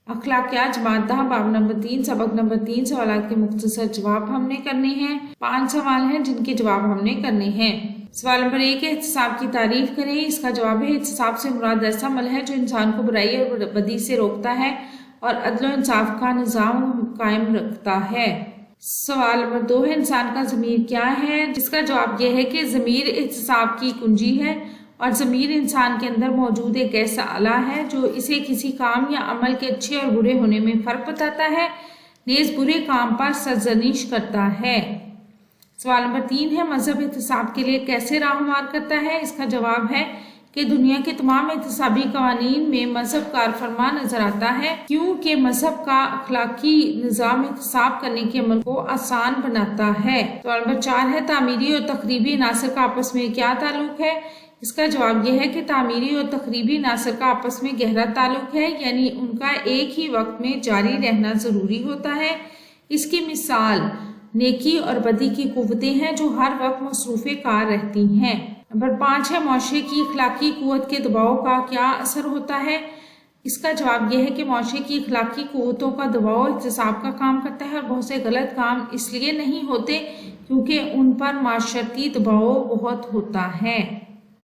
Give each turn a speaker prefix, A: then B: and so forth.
A: اخلاقیات جماعت 10 باب نمبر 3 سبق نمبر 3 سوالات کے مختصر جواب ہم نے کرنے ہیں۔ 5 سوال ہیں جن کے جواب ہم نے کرنے ہیں۔ سوال نمبر 1 ہے احتساب کی تعریف کریں۔ اس کا جواب ہے احتساب سے مراد ایسا عمل ہے جو انسان کو برائی اور بدی سے روکتا ہے اور عدل و انصاف کا نظام قائم رکھتا ہے۔ سوال نمبر 2 ہے انسان کا ضمیر کیا ہے؟ جس کا جواب یہ ہے کہ ضمیر احتساب کی کنجی ہے اور ضمیر انسان کے اندر موجود ایک ایسا آلہ ہے جو اسے کسی کام یا عمل کے اچھے اور برے ہونے میں فرق بتاتا ہے، نیز برے کام پر سرزنش کرتا ہے۔ سوال نمبر 3 ہے مذہب احتساب کے لیے کیسے راہنمائی کرتا ہے؟ اس کا جواب ہے کہ دنیا کے تمام احتسابی قوانین میں مذہب کار فرما نظر آتا ہے، کیونکہ مذہب کا اخلاقی نظام احتساب کرنے کے عمل کو آسان بناتا ہے۔ سوال نمبر 4 ہے تعمیری اور تخریبی عناصر کا آپس میں کیا تعلق ہے؟ اس کا جواب یہ ہے کہ تعمیری اور تخریبی عناصر کا آپس میں گہرا تعلق ہے، یعنی ان کا ایک ہی وقت میں جاری رہنا ضروری ہوتا ہے۔ اس کی مثال نیکی اور بدی کی قوتیں ہیں جو ہر وقت مصروف کار رہتی ہیں۔ نمبر 5 ہے معاشرے کی اخلاقی قوت کے دباؤ کا کیا اثر ہوتا ہے؟ اس کا جواب یہ ہے کہ معاشرے کی اخلاقی قوتوں کا دباؤ احتساب کا کام کرتا ہے اور بہت سے غلط کام اس لیے نہیں ہوتے کیونکہ ان پر معاشرتی دباؤ بہت ہوتا ہے۔